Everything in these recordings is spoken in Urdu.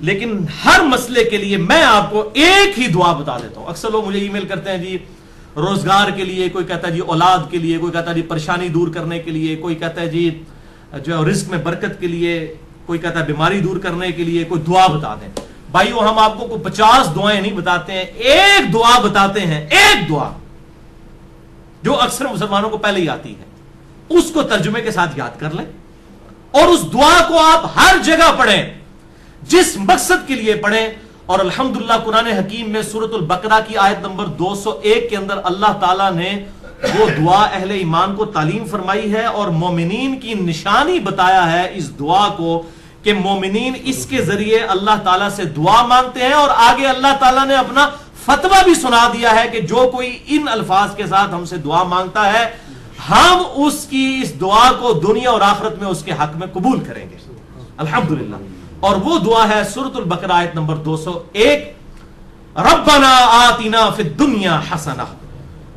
لیکن ہر مسئلے کے لیے میں آپ کو ایک ہی دعا بتا دیتا ہوں. اکثر لوگ مجھے ای میل کرتے ہیں جی روزگار کے لیے، کوئی کہتا ہے جی اولاد کے لیے، کوئی کہتا ہے جی پریشانی دور کرنے کے لیے، کوئی کہتا ہے جی جو رزق میں برکت کے لیے، کوئی کہتا ہے بیماری دور کرنے کے لیے کوئی دعا بتا دیں. بھائیو ہم آپ کو 50 دعائیں نہیں بتاتے ہیں، ایک دعا بتاتے ہیں، ایک دعا جو اکثر مسلمانوں کو پہلے ہی آتی ہے. اس کو ترجمے کے ساتھ یاد کر لیں اور اس دعا کو آپ ہر جگہ پڑھیں، جس مقصد کے لیے پڑھیں. اور الحمدللہ قرآن حکیم میں سورۃ البقرہ کی آیت نمبر 201 کے اندر اللہ تعالیٰ نے وہ دعا اہل ایمان کو تعلیم فرمائی ہے اور مومنین کی نشانی بتایا ہے اس دعا کو کہ مومنین اس کے ذریعے اللہ تعالیٰ سے دعا مانگتے ہیں. اور آگے اللہ تعالیٰ نے اپنا فتویٰ بھی سنا دیا ہے کہ جو کوئی ان الفاظ کے ساتھ ہم سے دعا مانگتا ہے ہم اس کی اس دعا کو دنیا اور آخرت میں اس کے حق میں قبول کریں گے. الحمدللہ. اور وہ دعا ہے سورۃ البقرہ آیت نمبر 201 ربنا آتنا فی الدنیا حسنہ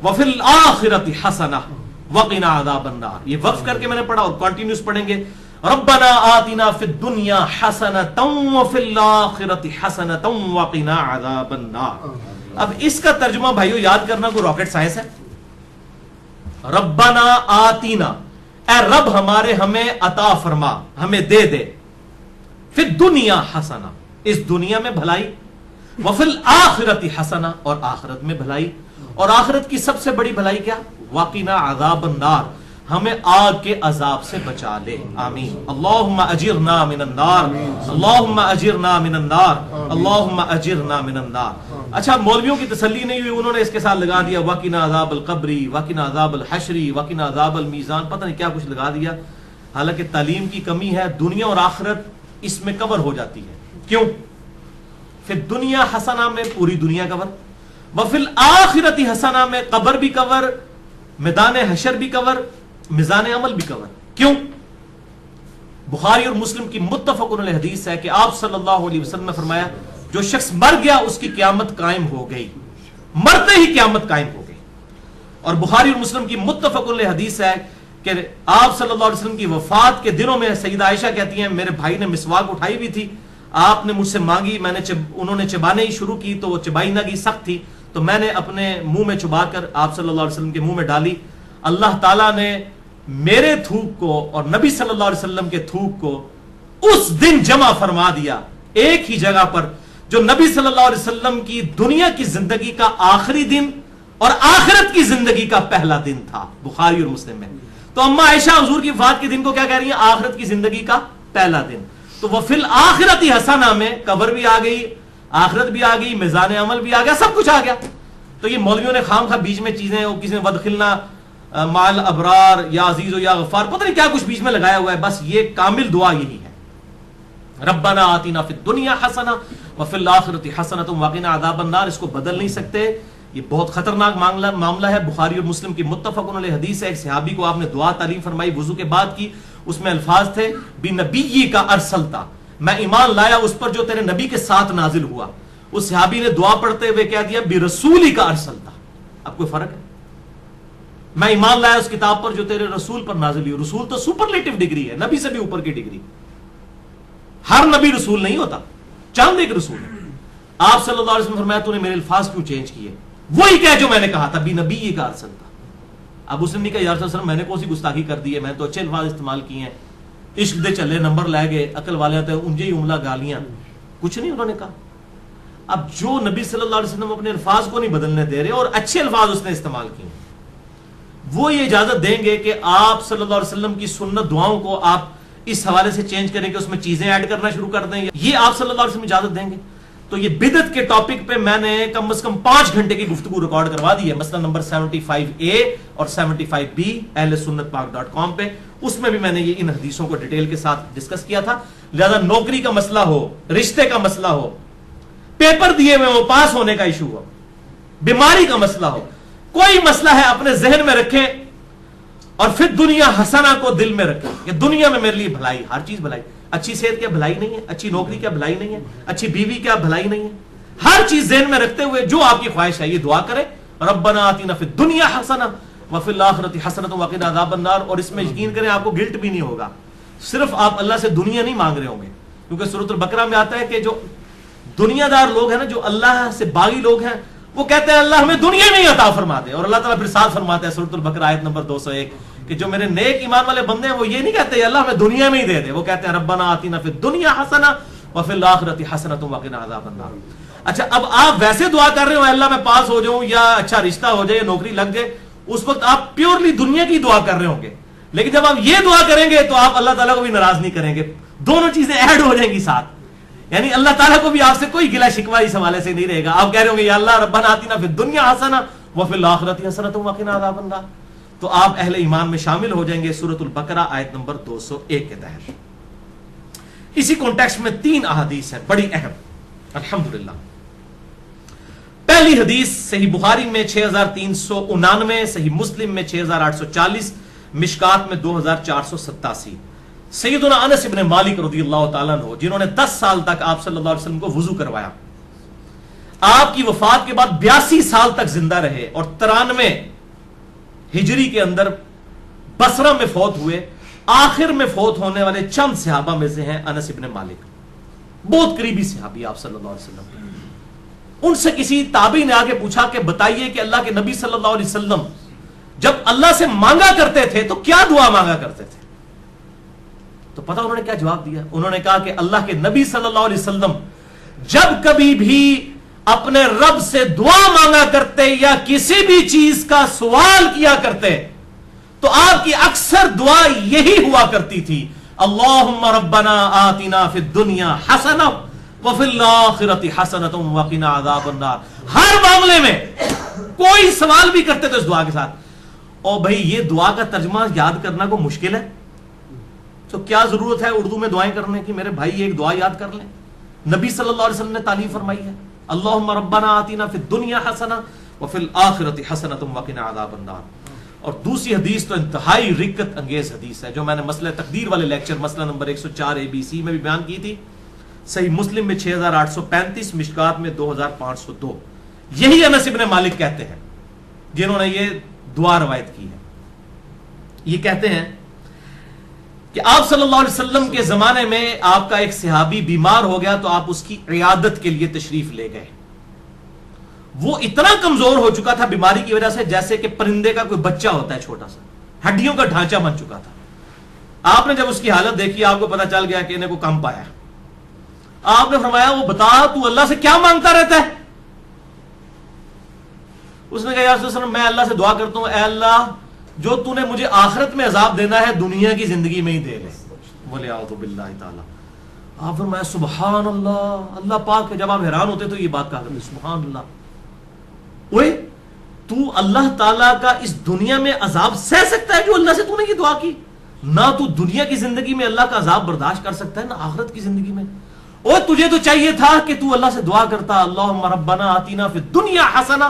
وفی الآخرۃ حسنہ وقنا عذاب النار. یہ وقف کر کے میں نے پڑھا اور کنٹینیوس پڑھیں گے. ربنا آتنا فی الدنیا حسنۃ وفی الآخرۃ حسنۃ وقنا عذاب النار. اب اس کا ترجمہ بھائیو یاد کرنا کوئی راکٹ سائنس ہے. ربنا آتینا، اے رب ہمارے ہمیں عطا فرما، ہمیں دے دے. فی الدنیا حسنہ، اس دنیا میں بھلائی. وفی الآخرۃ حسنہ، اور آخرت میں بھلائی. اور آخرت کی سب سے بڑی بھلائی کیا؟ وقنا عذاب النار، ہمیں آگ کے عذاب سے بچا لے. آمین. اللہم اجرنا من النار، اللہم اجرنا من النار، اللہم اجرنا من النار. اچھا مولویوں کی تسلی نہیں ہوئی، انہوں نے اس کے ساتھ لگا دیا وقنا عذاب القبری، وقنا عذاب الحشری، وقنا عذاب المیزان، پتہ نہیں کیا کچھ لگا دیا. حالانکہ تعلیم کی کمی ہے. دنیا اور آخرت اس میں کور ہو جاتی ہے. کیوں؟ پھر دنیا حسنہ میں پوری دنیا کور، وفی الآخرۃ حسنہ میں قبر بھی کور، میدان حشر بھی کور، میزان عمل بھی کور. کیوں؟ بخاری اور مسلم کی متفق علیہ حدیث ہے کہ آپ صلی اللہ علیہ وسلم نے فرمایا جو شخص مر گیا اس کی قیامت قائم ہو گئی، مرتے ہی قیامت قائم ہو گئی. اور بخاری اور مسلم کی متفق علیہ حدیث ہے کہ آپ صلی اللہ علیہ وسلم کی وفات کے دنوں میں سیدہ عائشہ کہتی ہیں میرے بھائی نے مسواک اٹھائی ہوئی تھی، آپ نے مجھ سے مانگی، میں نے انہوں نے چبانے ہی شروع کی تو وہ چبائی نہ گئی، سخت تھی، تو میں نے اپنے منہ میں چبا کر آپ صلی اللہ علیہ وسلم کے منہ میں ڈالی. اللہ تعالیٰ نے میرے تھوک کو اور نبی صلی اللہ علیہ وسلم کے تھوک کو اس دن جمع فرما دیا ایک ہی جگہ پر، جو نبی صلی اللہ علیہ وسلم کی دنیا کی زندگی کا آخری دن اور آخرت کی زندگی کا پہلا دن تھا. بخاری اور مسلم میں. تو اما عائشہ حضور کی وفات کے دن کو کیا کہہ رہی ہیں؟ آخرت کی زندگی کا پہلا دن. تو وہ فی الآخرۃ حسنہ میں قبر بھی آ گئی، آخرت بھی آ گئی، میزان عمل بھی آ گیا، سب کچھ آ گیا. تو یہ مولویوں نے خام خواہ بیچ میں چیزیں، وہ کسی نے ودخلنا مال ابرار یا عزیز و یا غفار، پتہ نہیں کیا کچھ بیچ میں لگایا ہوا ہے. بس یہ کامل دعا یہی ہے، ربنا آتنا فی الدنیا حسنہ وفی الآخرۃ حسنۃ وقنا عذاب النار. اس کو بدل نہیں سکتے، یہ بہت خطرناک معاملہ ہے. بخاری اور مسلم کی متفق علیہ حدیث ہے. ایک صحابی کو آپ نے دعا تعلیم فرمائی وضو کے بعد کی، اس میں الفاظ تھے بنبی کا ارسلتا، میں ایمان لایا اس پر جو تیرے نبی کے ساتھ نازل ہوا. اس صحابی نے دعا پڑھتے ہوئے کہہ دیا برسولی کا ارسلتا. اب کوئی فرق ہے؟ میں ایمان لایا اس کتاب پر جو تیرے رسول پر نازل ہوئی. رسول تو سپرلیٹو ڈگری ہے، نبی سے بھی اوپر کی ڈگری. ہر نبی رسول نہیں ہوتا، چاند ایک رسول ہے. آپ صلی اللہ علیہ وسلم فرمایا تو نے میرے الفاظ کیوں چینج کیے؟ وہی کہہ جو میں نے کہا تھا بنبی کا ارسلتا. اب اس نے کہا یا رسول اللہ میں نے کون سی گستاخی کر دی ہے، میں تو اچھے الفاظ استعمال کیے ہیں، عشق دے چلے نمبر لے گئے، عقل والے ہوتے ہیں انجے ہی عملہ گالیاں، کچھ نہیں انہوں نے کہا. اب جو نبی صلی اللہ علیہ وسلم اپنے الفاظ کو نہیں بدلنے دے رہے اور اچھے الفاظ اس نے استعمال کیے، وہ یہ اجازت دیں گے کہ آپ صلی اللہ علیہ وسلم کی سنت دعاؤں کو آپ اس حوالے سے چینج کریں کہ اس میں چیزیں ایڈ کرنا شروع کر دیں، یہ آپ صلی اللہ علیہ وسلم اجازت دیں گے؟ تو یہ بدعت کے ٹاپک پہ میں نے کم از کم 5 گھنٹے کی گفتگو ریکارڈ کروا دی ہے، مسئلہ نمبر 75A اور 75B اہل سنت پاک.com پہ. اس میں بھی میں نے یہ ان حدیثوں کو ڈیٹیل کے ساتھ ڈسکس کیا تھا. لہذا نوکری کا مسئلہ ہو، رشتے کا مسئلہ ہو، پیپر دیے ہوئے ہو، پاس ہونے کا ایشو ہو، بیماری کا مسئلہ ہو، کوئی مسئلہ ہے اپنے ذہن میں رکھیں اور پھر دنیا حسنہ کو دل میں رکھیں کہ دنیا میں میرے لیے بھلائی، ہر چیز بھلائی. اچھی صحت کیا بھلائی نہیں ہے؟ اچھی نوکری کیا بھلائی نہیں ہے؟ اچھی بیوی کیا بھلائی نہیں ہے؟ ہر چیز ذہن میں رکھتے ہوئے جو آپ کی خواہش ہے یہ دعا کریں ربنا آتنا فی الدنیا حسنہ وفی الآخرۃ حسنۃ وقنا عذاب النار. اور اس میں یقین کریں آپ کو گلٹ بھی نہیں ہوگا. صرف آپ اللہ سے دنیا نہیں مانگ رہے ہوں گے، کیونکہ سورۃ البقرہ میں آتا ہے کہ جو دنیا دار لوگ ہیں نا، جو اللہ سے باغی لوگ ہیں، وہ کہتے ہیں اللہ ہمیں دنیا میں ہی عطا فرما دے. اور اللہ تعالیٰ پھر ساتھ فرماتا ہے سورۃ البقرہ آیت نمبر 201 کہ جو میرے نیک ایمان والے بندے ہیں وہ یہ نہیں کہتے اللہ ہمیں دنیا میں ہی دے دے، وہ کہتے ہیں ربنا آتنا فی الدنیا حسنہ وفی الآخرۃ حسنۃ وقنا عذاب النار. اچھا اب آپ ویسے دعا کر رہے ہو اللہ میں پاس ہو جاؤں یا اچھا رشتہ ہو جائے یا نوکری لگ جائے، اس وقت آپ پیورلی دنیا کی دعا کر رہے ہوں گے. لیکن جب آپ یہ دعا کریں گے تو آپ اللہ تعالیٰ کو بھی ناراض نہیں کریں گے، دونوں چیزیں ایڈ ہو جائیں گی ساتھ. یعنی اللہ تعالیٰ کو بھی آپ سے کوئی گلہ شکوہ اس حوالے سے نہیں رہے گا. آپ کہہ رہے ہوں گے یا اللہ ربنا آتنا فی الدنیا حسنہ وفی الآخرۃ حسنۃ وقنا عذاب النار، تو آپ اہل ایمان میں شامل ہو جائیں گے سورۃ البقرہ آیت نمبر 201 کے تحت. اسی کانٹیکسٹ میں 3 احادیث ہیں بڑی اہم الحمدللہ. پہلی حدیث صحیح بخاری میں 6399، صحیح مسلم میں 6840، مشکات میں 2487. سیدنا انس ابن مالک رضی اللہ تعالیٰ عنہ جنہوں نے 10 سال تک آپ صلی اللہ علیہ وسلم کو وضو کروایا، آپ کی وفات کے بعد 82 سال تک زندہ رہے اور 93 ہجری کے اندر بصرہ میں فوت ہوئے. آخر میں فوت ہونے والے چند صحابہ میں سے ہیں انس ابن مالک، بہت قریبی صحابی آپ صلی اللہ علیہ وسلم کے. ان سے کسی تابعی نے آگے پوچھا کہ بتائیے کہ اللہ کے نبی صلی اللہ علیہ وسلم جب اللہ سے مانگا کرتے تھے تو کیا دعا مانگا کرتے تھے؟ تو پتہ انہوں نے کیا جواب دیا؟ انہوں نے کہا کہ اللہ کے نبی صلی اللہ علیہ وسلم جب کبھی بھی اپنے رب سے دعا مانگا کرتے یا کسی بھی چیز کا سوال کیا کرتے تو آپ کی اکثر دعا یہی ہوا کرتی تھی، اللہم ربنا آتنا فی الدنیا حسنہ وفی الآخرۃ حسنۃ وقنا عذاب النار. ہر معاملے میں کوئی سوال بھی کرتے تو اس دعا کے ساتھ. اور بھائی یہ دعا کا ترجمہ یاد کرنا کو مشکل ہے تو کیا ضرورت ہے اردو میں دعائیں کرنے کی؟ میرے بھائی ایک دعا یاد کر لیں، نبی صلی اللہ علیہ وسلم نے تعلیم فرمائی ہے، اللہم ربنا آتنا فی الدنیا حسنہ وفی الآخرۃ حسنۃ وقنا عذاب النار. اور دوسری حدیث تو انتہائی رکت انگیز حدیث ہے جو میں نے مسئلہ تقدیر والے لیکچر مسئلہ نمبر 104 ABC میں بھی بیان کی تھی. صحیح مسلم میں 6835، مشکات میں 2502. یہی انس ابن مالک کہتے ہیں جنہوں نے یہ دعا روایت کی ہے. یہ کہتے ہیں کہ آپ صلی اللہ علیہ وسلم کے زمانے میں آپ کا ایک صحابی بیمار ہو گیا تو آپ اس کی عیادت کے لیے تشریف لے گئے. وہ اتنا کمزور ہو چکا تھا بیماری کی وجہ سے جیسے کہ پرندے کا کوئی بچہ ہوتا ہے چھوٹا سا، ہڈیوں کا ڈھانچہ بن چکا تھا. آپ نے جب اس کی حالت دیکھی آپ کو پتا چل گیا کہ انہیں کو کم پایا. آپ نے فرمایا وہ بتا تو اللہ سے کیا مانگتا رہتا ہے؟ اس نے کہا یا رسول اللہ میں اللہ سے دعا کرتا ہوں اے اللہ جو تو نے مجھے آخرت میں عذاب دینا ہے دنیا کی زندگی میں ہی دے لے. بولے اعوذ باللہ تعالی. آپ فرمایا سبحان اللہ، اللہ پاک ہے. جب آپ حیران ہوتے تو یہ بات کہا کرتے سبحان اللہ، اوے تو اللہ تعالیٰ کا اس دنیا میں عذاب سہ سکتا ہے جو اللہ سے تو نے یہ دعا کی؟ نہ تو دنیا کی زندگی میں اللہ کا عذاب برداشت کر سکتا ہے نہ آخرت کی زندگی میں. اور تجھے تو چاہیے تھا کہ تو اللہ سے دعا کرتا اللہم ربنا آتنا فی الدنیا حسنہ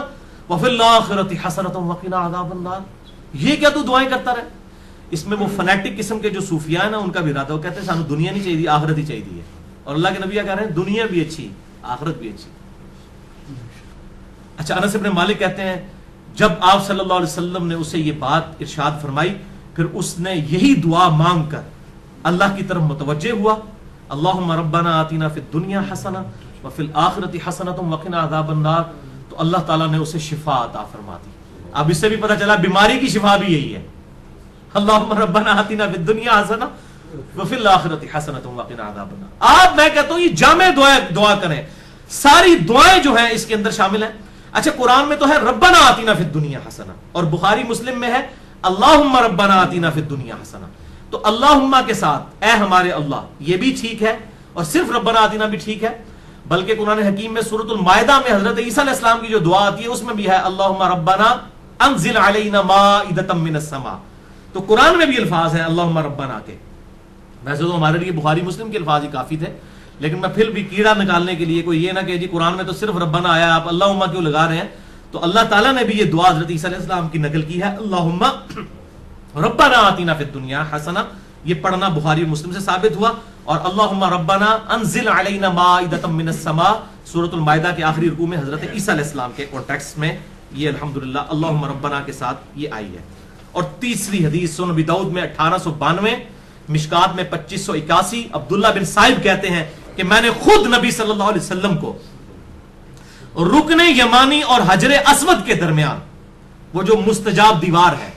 وفی الآخرۃ حسنۃ وقنا عذاب النار. یہ کیا تو دعائیں کرتا رہے؟ اس میں وہ فنیٹک قسم کے جو صوفیاء ہیں نا ان کا بھی ارادہ، وہ کہتے ہیں سانو دنیا نہیں چاہیے آخرت ہی چاہیے. اور اللہ کے نبی کہہ رہے ہیں دنیا بھی اچھی آخرت بھی اچھی. اچھا انس ابن مالک کہتے ہیں جب آپ صلی اللہ علیہ وسلم نے اسے یہ بات ارشاد فرمائی پھر اس نے یہی دعا مانگ کر اللہ کی طرف متوجہ ہوا، اللہم ربنا آتنا فی الدنیا حسنہ وفی الآخرۃ حسنۃ وقنا عذاب النار. تو اللہ تعالیٰ نے اسے شفا عطا فرما دی. اب اس سے بھی پتہ چلا بیماری کی شفا بھی یہی ہے، اللہم ربنا آتنا فی الدنیا حسنہ وفی الآخرۃ حسنۃ وقنا عذاب النار. آپ میں کہتا ہوں یہ جامع دعا کریں، ساری دعائیں جو ہیں اس کے اندر شامل ہیں. اچھا قرآن میں تو ہے ربنا آتنا فی الدنیا حسنہ اور بخاری مسلم میں ہے اللہم ربنا آتنا فی الدنیا حسنہ. تو اللہم کے ساتھ اے ہمارے اللہ یہ بھی ٹھیک ہے اور صرف ربنا آتنا بھی ٹھیک ہے، بلکہ قرآن حکیم میں سورۃ المائدہ میں حضرت عیسیٰ علیہ السلام کی جو دعا آتی ہے اس میں بھی ہے اللہم ربنا انزل علینا مائدۃ من السماء. تو قرآن میں بھی الفاظ ہیں اللہم ربنا کے. ویسے تو ہمارے لیے بخاری مسلم کے الفاظ ہی کافی تھے، لیکن میں پھر بھی کیڑا نکالنے کے لیے کوئی یہ نہ کہ جی قرآن میں تو صرف ربنا آیا آپ اللہم کیوں لگا رہے ہیں. تو اللہ تعالیٰ نے بھی یہ دعا حضرت عیسیٰ علیہ السلام کی نقل کی ہے اللہم ربنا آتنا فی الدنیا حسنہ. یہ پڑھنا بخاری اور مسلم سے ثابت ہوا. اور اللہم ربنا انزل علینا مائدۃ من السماء سورۃ المائدہ کے آخری رکوع میں حضرت عیسیٰ علیہ السلام کے کانٹیکسٹ میں یہ الحمدللہ اللہم ربنا کے ساتھ یہ آئی ہے. اور تیسری حدیث سنن ابی داؤد میں 1892، مشکات میں 2581. عبداللہ بن صائب کہتے ہیں کہ میں نے خود نبی صلی اللہ علیہ وسلم کو رکن یمانی اور حجر اسود کے درمیان وہ جو مستجاب دیوار ہے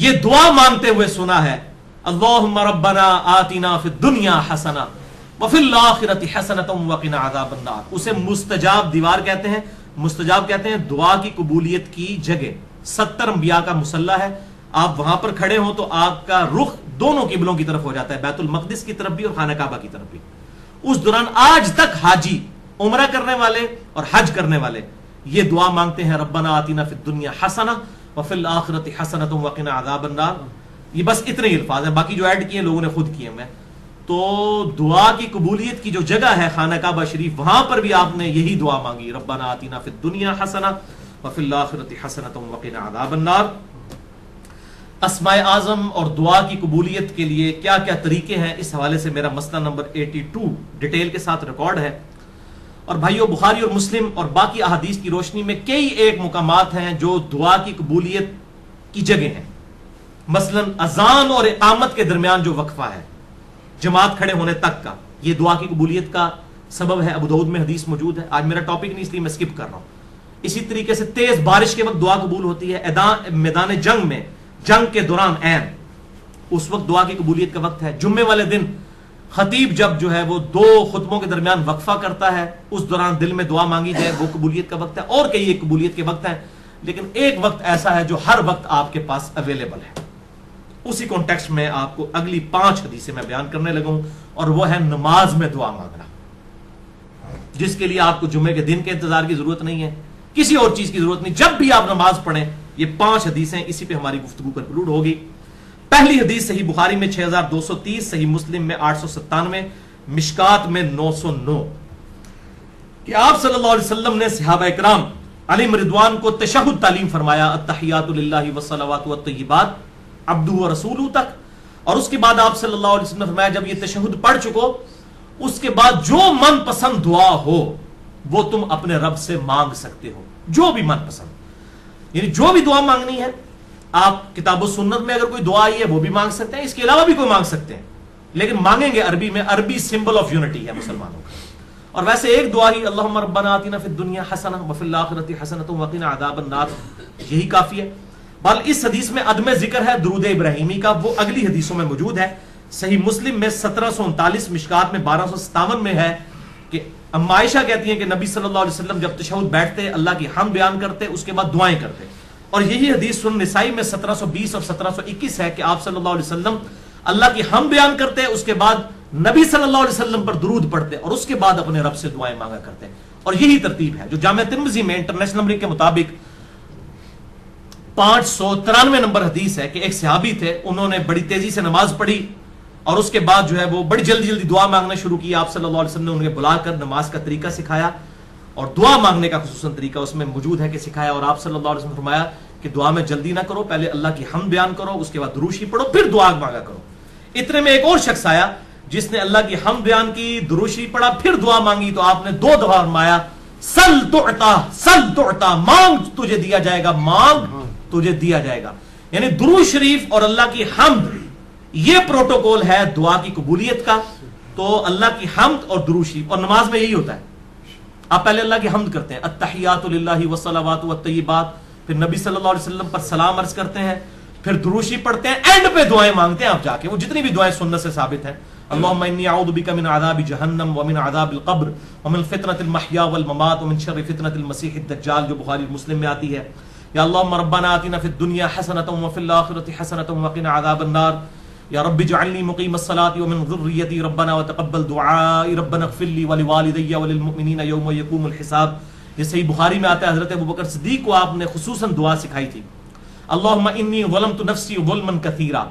یہ دعا مانگتے ہوئے سنا ہے, اللہم ربنا آتنا فی الدنیا حسنہ وفی الآخرۃ حسنۃ وقنا عذاب النار. اسے مستجاب دیوار کہتے ہیں. مستجاب کہتے ہیں دعا کی قبولیت کی جگہ. 70 انبیاء کا مصلی ہے, آپ وہاں پر کھڑے ہوں تو آپ کا رخ دونوں قبلوں کی طرف ہو جاتا ہے, بیت المقدس کی طرف بھی اور خانہ کعبہ کی طرف بھی. اس دوران آج تک حاجی, عمرہ کرنے والے اور حج کرنے والے یہ دعا مانگتے ہیں, ربنا آتنا فی الدنیا حسنہ وفی الآخرۃ حسنۃ وقنا عذاب النار. یہ بس اتنے ہی الفاظ ہیں, باقی جو ایڈ کیے لوگوں نے خود کیے میں. تو دعا کی قبولیت کی جو جگہ ہے خانہ کعبہ شریف, وہاں پر بھی آپ نے یہی دعا مانگی, ربنا آتنا فی الدنیا حسنہ وفی الآخرۃ حسنۃ وقنا عذاب النار. اسماء اعظم اور دعا کی قبولیت کے لیے کیا کیا طریقے ہیں, اس حوالے سے میرا مسئلہ نمبر 82 ڈیٹیل کے ساتھ ریکارڈ ہے. اور بھائیو, بخاری اور مسلم اور باقی احادیث کی روشنی میں کئی ایک مقامات ہیں جو دعا کی قبولیت کی جگہ ہیں. مثلا اذان اور اقامت کے درمیان جو وقفہ ہے جماعت کھڑے ہونے تک کا, یہ دعا کی قبولیت کا سبب ہے. ابو داؤد میں حدیث موجود ہے. آج میرا ٹاپک نہیں اس لیے میں سکپ کر رہا ہوں. اسی طریقے سے تیز بارش کے وقت دعا قبول ہوتی ہے. میدان جنگ میں, جنگ کے دوران عین, اس وقت دعا کی قبولیت کا وقت ہے. جمعے والے دن خطیب جب جو ہے وہ 2 خطبوں کے درمیان وقفہ کرتا ہے, اس دوران دل میں دعا مانگی جائے, وہ قبولیت کا وقت ہے. اور کئی ایک قبولیت کے وقت ہیں, لیکن ایک وقت ایسا ہے جو ہر وقت آپ کے پاس اویلیبل ہے. اسی کانٹیکسٹ میں آپ کو اگلی 5 حدیثیں میں بیان کرنے لگا ہوں, اور وہ ہے نماز میں دعا مانگنا, جس کے لیے آپ کو جمعے کے دن کے انتظار کی ضرورت نہیں ہے, کسی اور چیز کی ضرورت نہیں. جب بھی آپ نماز پڑھیں, یہ 5 حدیثیں اسی پہ ہماری گفتگو کنکلوڈ ہوگی. پہلی حدیث صحیح بخاری میں 6230, صحیح مسلم میں 897, مشکات میں 909, کہ آپ صلی اللہ علیہ وسلم نے صحابہ اکرام علیہم رضوان کو تشہد تعلیم فرمایا, التحیات للہ والصلوات والطیبات عبدہ ورسولہ تک. اور اس کے بعد آپ صلی اللہ علیہ وسلم نے فرمایا جب یہ تشہد پڑھ چکو, اس کے بعد جو من پسند دعا ہو وہ تم اپنے رب سے مانگ سکتے ہو, جو بھی من پسند, یعنی جو بھی دعا مانگنی ہے آپ کتاب و سنت میں اگر کوئی دعا آئی ہے وہ بھی مانگ سکتے ہیں, اس کے علاوہ بھی کوئی مانگ سکتے ہیں, لیکن مانگیں گے عربی میں. عربی سمبل آف یونٹی ہے مسلمانوں کا. اور ویسے ایک دعا ہی, اللہم ربنا آتنا فی الدنیا حسنہ وفی الآخرۃ حسنۃ وقنا عذاب النار, یہی کافی ہے. بل اس حدیث میں عدم ذکر ہے درود ابراہیمی کا, وہ اگلی حدیثوں میں موجود ہے. صحیح مسلم میں 1739, مشکات میں 1257 میں ہے کہ اما عائشہ کہتی ہیں کہ نبی صلی اللہ علیہ وسلم جب تشہد بیٹھتے اللہ کی حمد بیان کرتے, اس کے بعد دعائیں کرتے. اور یہی حدیث سنن نسائی میں 1720 اور 1721 ہے کہ آپ صلی اللہ علیہ وسلم اللہ کی حمد بیان کرتے, اس کے بعد نبی صلی اللہ علیہ وسلم پر درود پڑھتے, اور اس کے بعد اپنے رب سے دعائیں مانگا کرتے. اور یہی ترتیب ہے جو جامع ترمذی میں انٹرنیشنل نمبر کے مطابق 593 نمبر حدیث ہے کہ ایک صحابی تھے, انہوں نے بڑی تیزی سے نماز پڑھی اور اس کے بعد جو ہے وہ بڑی جلدی جلدی دعا مانگنا شروع کی. آپ صلی اللہ علیہ وسلم نے انہیں بلا کر نماز کا طریقہ سکھایا, اور دعا مانگنے کا خصوصاً طریقہ اس میں موجود ہے کہ سکھایا. اور آپ صلی اللہ علیہ وسلم نے فرمایا کہ دعا میں جلدی نہ کرو, پہلے اللہ کی حمد بیان کرو, اس کے بعد درود شریف پڑھو, پھر دعا مانگا کرو. اتنے میں ایک اور شخص آیا جس نے اللہ کی حمد بیان کی, درود شریف پڑھا, پھر دعا مانگی. تو آپ نے 2 دفعہ فرمایا سل تعطا, سل تعطا, مانگ تجھے دیا جائے گا, مانگ تجھے دیا جائے گا. یعنی درود شریف اور اللہ کی حمد, یہ پروٹوکول ہے دعا کی قبولیت کا. تو اللہ کی حمد اور درود شریف, اور نماز میں یہی ہوتا ہے, آپ پہلے اللہ کی حمد کرتے ہیں, التحیات للہ والصلوات والطیبات, پھر نبی صلی اللہ علیہ وسلم پر سلام عرض کرتے ہیں, پھر درود شریف پڑھتے ہیں, اینڈ پہ دعائیں مانگتے ہیں آپ جا کے. وہ جتنی بھی دعائیں سنت سے ثابت ہیں, اللہم انی اعوذ بک من عذاب جہنم ومن عذاب القبر ومن فتنۃ المحیا والممات ومن شر فتنۃ المسیح الدجال, جو بخاری مسلم میں آتی ہے. یا اللہم ربنا آتنا فی الدنیا حسنۃ وفی الآخرۃ حسنۃ وقنا عذاب النار. یا رب اجعلنی مقیم الصلاۃ ومن ذریتی ربنا وتقبل دعائی ربنا اغفر لی ولوالدی وللمؤمنین یوم یقوم الحساب. یہ صحیح بخاری میں آتا ہے, حضرت ابوبکر صدیق کو آپ نے خصوصاً دعا سکھائی تھی, اللہم انی ظلمت نفسی ظلما کثیرا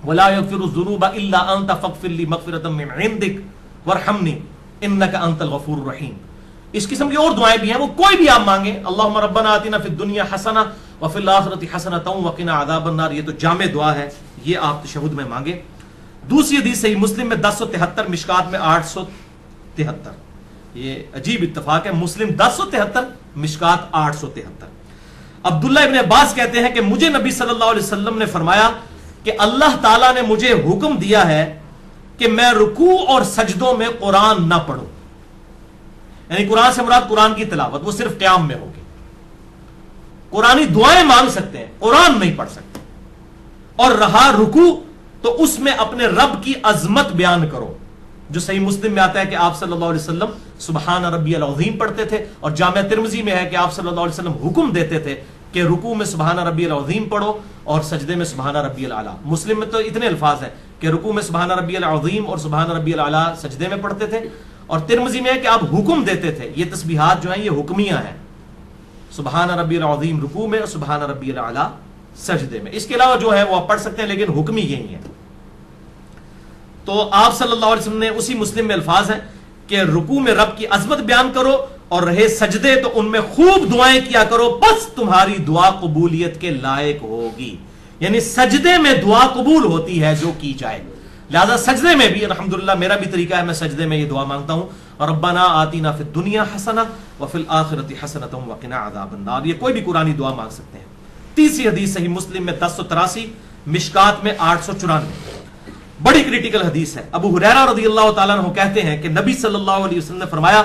ولا یغفر الذنوب الا انت فاغفر لی مغفرۃ من عندک وارحمنی انک انت الغفور الرحیم. اس قسم کی اور دعائیں بھی ہیں, وہ کوئی بھی آپ مانگیں. اللہم ربنا آتنا فی الدنیا حسنہ وفی الآخرۃ حسنۃ وقنا عذاب النار, یہ تو جامع دعا ہے, یہ آپ تشہد میں مانگیں. دوسری حدیث صحیح مسلم میں 1073, مشکات میں 873. یہ عجیب اتفاق ہے, مسلم 1073, مشکات 873. عبداللہ ابن عباس کہتے ہیں کہ مجھے نبی صلی اللہ علیہ وسلم نے فرمایا کہ اللہ تعالیٰ نے مجھے حکم دیا ہے کہ میں رکوع اور سجدوں میں قرآن نہ پڑھوں. یعنی قرآن سے مراد قرآن کی تلاوت وہ صرف قیام میں ہوگی. قرآنی دعائیں مانگ سکتے ہیں, قرآن نہیں پڑھ سکتے. اور رہا رکوع تو اس میں اپنے رب کی عظمت بیان کرو, جو صحیح مسلم میں آتا ہے کہ آپ صلی اللہ علیہ وسلم سبحان ربی العظیم پڑھتے تھے, اور جامع ترمذی میں ہے کہ آپ صلی اللہ علیہ وسلم حکم دیتے تھے کہ رکوع میں سبحان ربی العظیم پڑھو اور سجدے میں سبحان ربی الاعلیٰ. مسلم میں تو اتنے الفاظ ہیں کہ رکوع میں سبحان ربی العظیم اور سبحان ربی الاعلیٰ سجدے میں پڑھتے تھے, اور ترمذی میں ہے کہ آپ حکم دیتے تھے. یہ تسبیحات جو ہیں یہ حکمیہ ہیں, سبحان ربی العظیم رکوع میں اور سبحان ربی الاعلیٰ سجدے میں. اس کے علاوہ جو ہے وہ آپ پڑھ سکتے ہیں, لیکن حکمی یہی ہے. تو آپ صلی اللہ علیہ وسلم نے اسی مسلم میں الفاظ ہیں کہ رکوع میں رب کی عظمت بیان کرو, اور رہے سجدے تو ان میں خوب دعائیں کیا کرو, بس تمہاری دعا قبولیت کے لائق ہوگی. یعنی سجدے میں دعا قبول ہوتی ہے جو کی جائے. لہذا سجدے میں بھی الحمدللہ میرا بھی طریقہ ہے, میں سجدے میں یہ دعا مانگتا ہوں, ربنا آتینا فی الدنیا حسنہ وفی الآخرۃ حسنۃ وقنا عذاب النار. یہ کوئی بھی قرآنی دعا مانگ سکتے ہیں. تیسری حدیث صحیح مسلم میں 1083, مشکات میں 894, بڑی کریٹیکل حدیث ہے. ابو ہریرہ رضی اللہ تعالیٰ عنہ کہتے ہیں کہ نبی صلی اللہ علیہ وسلم نے فرمایا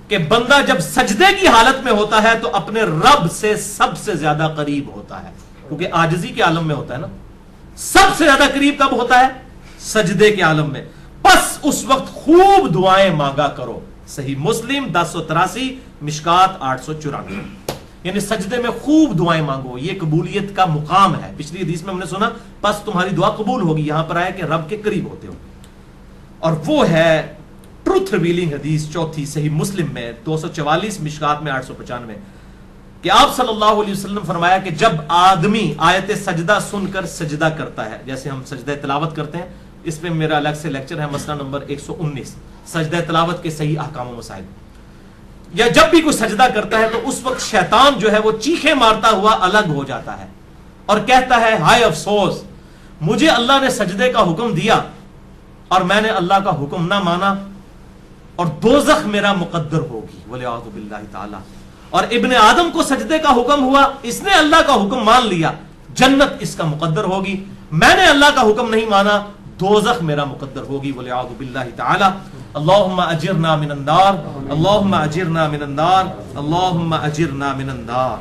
کہ بندہ جب سجدے کی حالت میں ہوتا ہے تو اپنے رب سے سب سے زیادہ قریب ہوتا ہے, کیونکہ عاجزی کے عالم میں ہوتا ہے نا. سب سے زیادہ قریب کب ہوتا ہے؟ سجدے کے عالم میں. بس اس وقت خوب دعائیں مانگا کرو. صحیح مسلم 1083, مشکات 894. یعنی سجدے میں خوب دعائیں مانگو, یہ قبولیت کا مقام ہے. پچھلی حدیث میں ہم نے سنا بس تمہاری دعا قبول ہوگی, یہاں پر آیا کہ رب کے قریب ہوتے ہو. اور وہ ہے ٹروتھ ریویلنگ حدیث چوتھی صحیح مسلم میں 244, مشکات میں 895, کہ آپ صلی اللہ علیہ وسلم فرمایا کہ جب آدمی آیت سجدہ سن کر سجدہ کرتا ہے, جیسے ہم سجدہ تلاوت کرتے ہیں, اس پہ میرا الگ سے لیکچر ہے, مسئلہ نمبر 119, سجدہ تلاوت کے صحیح احکام و مسائل. یا جب بھی کوئی سجدہ کرتا ہے تو اس وقت شیطان جو ہے وہ چیخیں مارتا ہوا الگ ہو جاتا ہے اور کہتا ہے ہائے افسوس, مجھے اللہ نے سجدے کا حکم دیا اور میں نے اللہ کا حکم نہ مانا, اور دوزخ میرا مقدر ہوگی والعیاذ باللہ تعالی. اور ابن آدم کو سجدے کا حکم ہوا, اس نے اللہ کا حکم مان لیا, جنت اس کا مقدر ہوگی. میں نے اللہ کا حکم نہیں مانا, دوزخ میرا مقدر ہوگی والعیاذ باللہ تعالی. اللہم اجرنا من النار, اللہم اجرنا من النار, اللہم اجرنا من النار.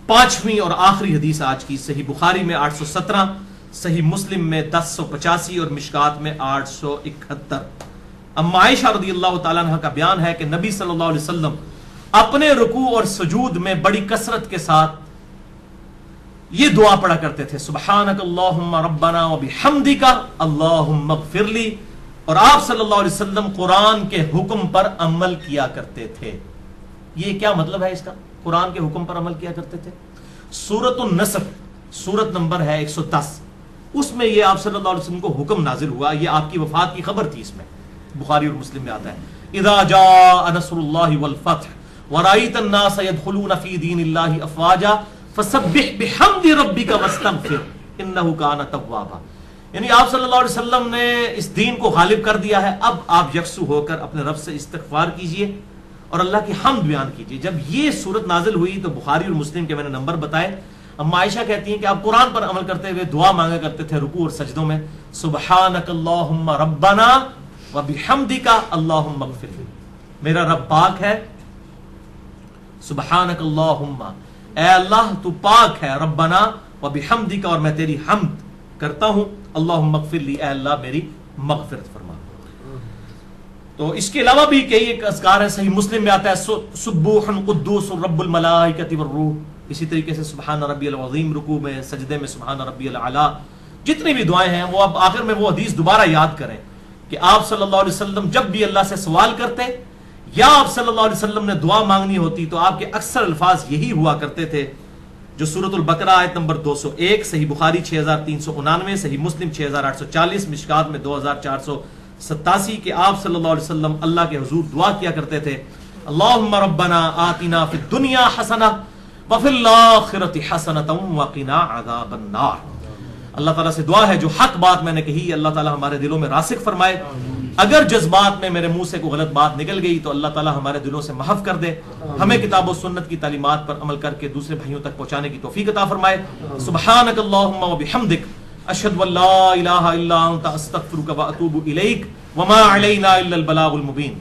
پانچویں اور آخری حدیث آج کی صحیح بخاری میں 817, صحیح مسلم میں 1085 اور مشکات میں 871. اما عائشہ رضی اللہ تعالیٰ عنہ کا بیان ہے کہ نبی صلی اللہ علیہ وسلم اپنے رکوع اور سجود میں بڑی کثرت کے ساتھ یہ دعا پڑھا کرتے تھے, سبحانک اللہم ربنا وبحمدک اللہم اغفر لی. اور آپ صلی اللہ علیہ وسلم قرآن کے حکم پر عمل کیا کرتے تھے. یہ کیا مطلب ہے اس کا؟ قرآن کے حکم پر عمل کیا کرتے تھے. سورۃ النصر سورت نمبر ہے 110, اس میں یہ آپ صلی اللہ علیہ وسلم کو حکم نازل ہوا. یہ آپ کی وفات کی خبر تھی, اس میں بخاری اور مسلم میں آتا ہے اذا جاء نصر اللہ والفتح ورأیت الناس يدخلون فی دین اللہ افواجا فسبح بحمد ربک واستغفر انہ کان توابا. یعنی آپ صلی اللہ علیہ وسلم نے اس دین کو غالب کر دیا ہے, اب آپ یکسو ہو کر اپنے رب سے استغفار کیجئے اور اللہ کی حمد بیان کیجئے. جب یہ صورت نازل ہوئی تو بخاری اور مسلم کے میں نے نمبر بتائے. اما عائشہ کہتی ہیں کہ آپ قرآن پر عمل کرتے ہوئے دعا مانگا کرتے تھے رکوع اور سجدوں میں, سبحانک اللہم ربنا وبحمدک اللہم اغفر لی. میرا رب پاک ہے, سبحانک اللہم, اے اللہ تو پاک ہے, ربنا وبحمدک, اور میں تیری حمد کرتا ہوں, اللہم اغفر لی, اے اللہ میری مغفرت فرما. تو اس کے علاوہ بھی کئی ایک اذکار ہیں, صحیح مسلم میں آتا ہے سبوح قدوس رب الملائکۃ والروح. اسی طریقے سے سبحان ربی العظیم رکوع میں, سجدے میں سبحان ربی الاعلیٰ. جتنی بھی دعائیں ہیں وہ اب آخر میں وہ حدیث دوبارہ یاد کریں کہ آپ صلی اللہ علیہ وسلم جب بھی اللہ سے سوال کرتے یا آپ صلی اللہ علیہ وسلم نے دعا مانگنی ہوتی تو آپ کے اکثر الفاظ یہی ہوا کرتے تھے جو سورۃ البقرہ آیت نمبر 201, صحیح بخاری 6399, صحیح مسلم 6840, مشکات میں 2487, کہ آپ صلی اللہ علیہ وسلم اللہ کے حضور دعا کیا کرتے تھے, اللہم ربنا آتنا فی الدنیا حسنہ وفی الآخرۃ حسنۃ وقنا عذاب النار. اللہ تعالیٰ سے دعا ہے جو حق بات میں نے کہی اللہ تعالیٰ ہمارے دلوں میں راسخ فرمائے. اگر جذبات میں میرے منہ سے کوئی غلط بات نکل گئی تو اللہ تعالیٰ ہمارے دلوں سے محف کر دے، ہمیں کتاب و سنت کی تعلیمات پر عمل کر کے دوسرے بھائیوں تک پہنچانے کی توفیق عطا فرمائے۔ سبحانک اللہم و بحمدک، اشہد ان لا الہ الا انت، استغفرک و اتوب الیک، وما علینا الا البلاغ المبین۔